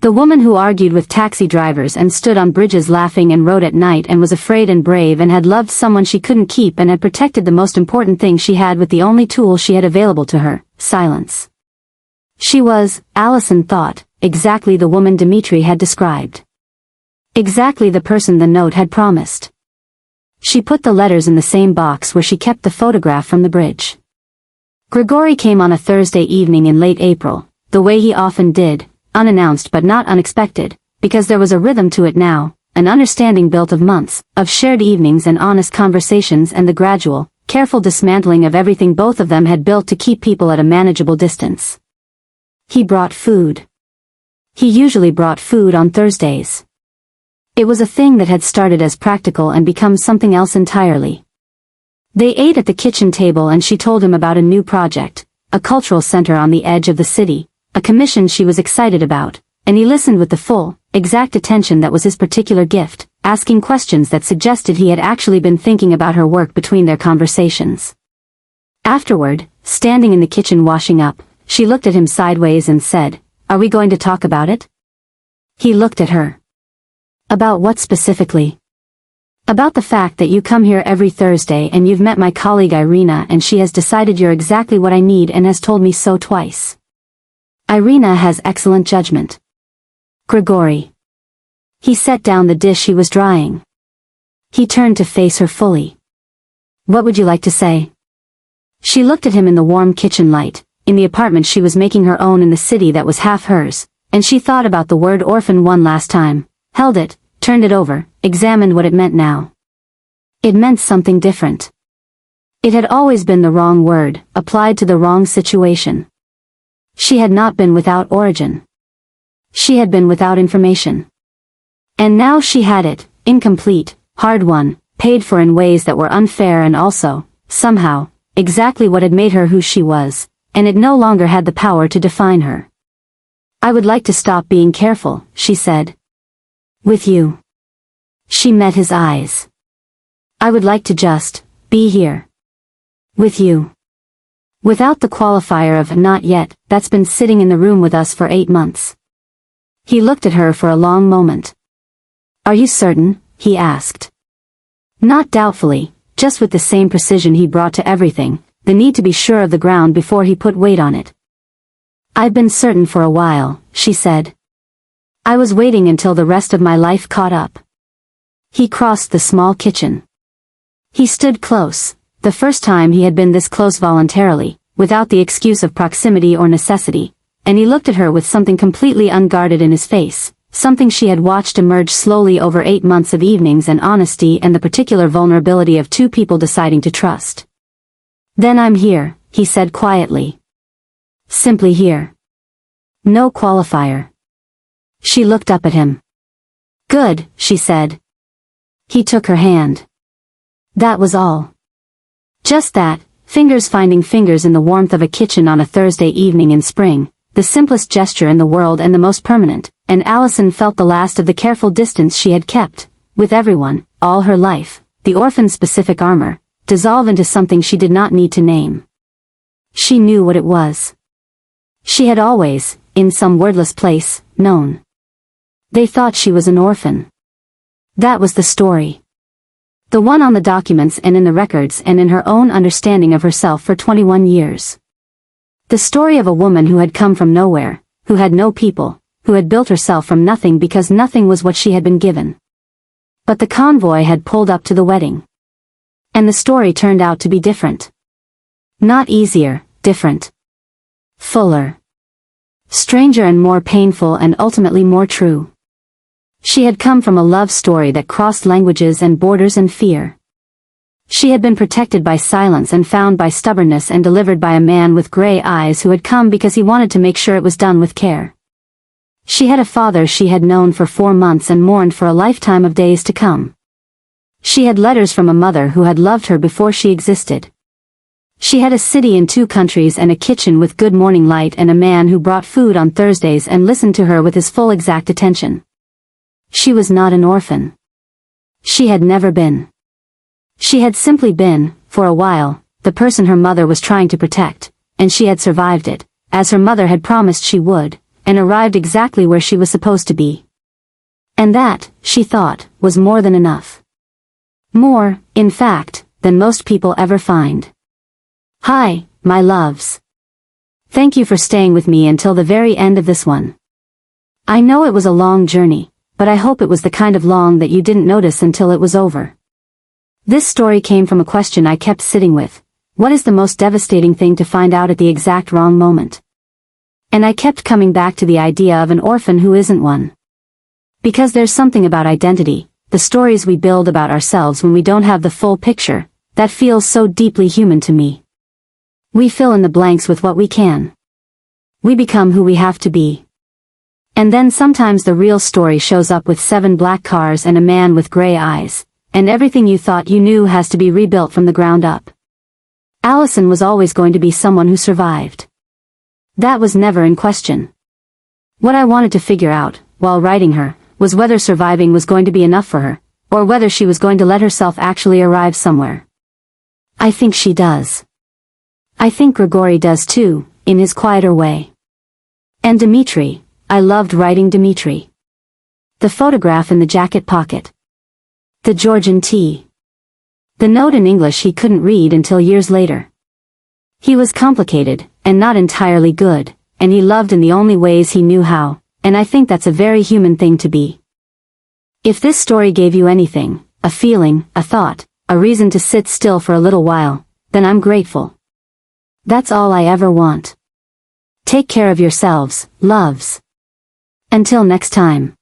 The woman who argued with taxi drivers and stood on bridges laughing and rode at night and was afraid and brave and had loved someone she couldn't keep and had protected the most important thing she had with the only tool she had available to her, silence. She was, Allison thought, exactly the woman Dmitri had described. Exactly the person the note had promised. She put the letters in the same box where she kept the photograph from the bridge. Gregori came on a Thursday evening in late April, the way he often did, unannounced but not unexpected, because there was a rhythm to it now, an understanding built of months, of shared evenings and honest conversations and the gradual, careful dismantling of everything both of them had built to keep people at a manageable distance. He brought food. He usually brought food on Thursdays. It was a thing that had started as practical and become something else entirely. They ate at the kitchen table and she told him about a new project, a cultural center on the edge of the city, a commission she was excited about, and he listened with the full, exact attention that was his particular gift, asking questions that suggested he had actually been thinking about her work between their conversations. Afterward, standing in the kitchen washing up, she looked at him sideways and said, "Are we going to talk about it?" He looked at her. "About what specifically?" "About the fact that you come here every Thursday and you've met my colleague Irina and she has decided you're exactly what I need and has told me so twice. Irina has excellent judgment." Gregori. He set down the dish he was drying. He turned to face her fully. "What would you like to say?" She looked at him in the warm kitchen light, in the apartment she was making her own in the city that was half hers, and she thought about the word orphan one last time, held it, turned it over, examined what it meant now. It meant something different. It had always been the wrong word, applied to the wrong situation. She had not been without origin. She had been without information. And now she had it, incomplete, hard-won, paid for in ways that were unfair and also, somehow, exactly what had made her who she was, and it no longer had the power to define her. I would like to stop being careful, she said. With you. She met his eyes. I would like to just be here. With you. Without the qualifier of not yet, that's been sitting in the room with us for 8 months. He looked at her for a long moment. Are you certain? He asked. Not doubtfully, just with the same precision he brought to everything, the need to be sure of the ground before he put weight on it. I've been certain for a while, she said. I was waiting until the rest of my life caught up. He crossed the small kitchen. He stood close, the first time he had been this close voluntarily, without the excuse of proximity or necessity, and he looked at her with something completely unguarded in his face, something she had watched emerge slowly over 8 months of evenings and honesty and the particular vulnerability of two people deciding to trust. Then I'm here, he said quietly. Simply here. No qualifier. She looked up at him. Good, she said. He took her hand. That was all. Just that, fingers finding fingers in the warmth of a kitchen on a Thursday evening in spring, the simplest gesture in the world and the most permanent, and Allison felt the last of the careful distance she had kept, with everyone, all her life, the orphan's specific armor, dissolve into something she did not need to name. She knew what it was. She had always, in some wordless place, known. They thought she was an orphan. That was the story. The one on the documents and in the records and in her own understanding of herself for 21 years. The story of a woman who had come from nowhere, who had no people, who had built herself from nothing because nothing was what she had been given. But the convoy had pulled up to the wedding. And the story turned out to be different. Not easier, different. Fuller. Stranger and more painful and ultimately more true. She had come from a love story that crossed languages and borders and fear. She had been protected by silence and found by stubbornness and delivered by a man with gray eyes who had come because he wanted to make sure it was done with care. She had a father she had known for 4 months and mourned for a lifetime of days to come. She had letters from a mother who had loved her before she existed. She had a city in 2 countries and a kitchen with good morning light and a man who brought food on Thursdays and listened to her with his full exact attention. She was not an orphan. She had never been. She had simply been, for a while, the person her mother was trying to protect, and she had survived it, as her mother had promised she would, and arrived exactly where she was supposed to be. And that, she thought, was more than enough. More, in fact, than most people ever find. Hi, my loves. Thank you for staying with me until the very end of this one. I know it was a long journey, but I hope it was the kind of long that you didn't notice until it was over. This story came from a question I kept sitting with. What is the most devastating thing to find out at the exact wrong moment? And I kept coming back to the idea of an orphan who isn't one. Because there's something about identity, the stories we build about ourselves when we don't have the full picture, that feels so deeply human to me. We fill in the blanks with what we can. We become who we have to be. And then sometimes the real story shows up with 7 black cars and a man with gray eyes, and everything you thought you knew has to be rebuilt from the ground up. Allison was always going to be someone who survived. That was never in question. What I wanted to figure out, while writing her, was whether surviving was going to be enough for her, or whether she was going to let herself actually arrive somewhere. I think she does. I think Gregori does too, in his quieter way. And Dmitri, I loved writing Dmitri. The photograph in the jacket pocket. The Georgian tea. The note in English he couldn't read until years later. He was complicated, and not entirely good, and he loved in the only ways he knew how, and I think that's a very human thing to be. If this story gave you anything, a feeling, a thought, a reason to sit still for a little while, then I'm grateful. That's all I ever want. Take care of yourselves, loves. Until next time.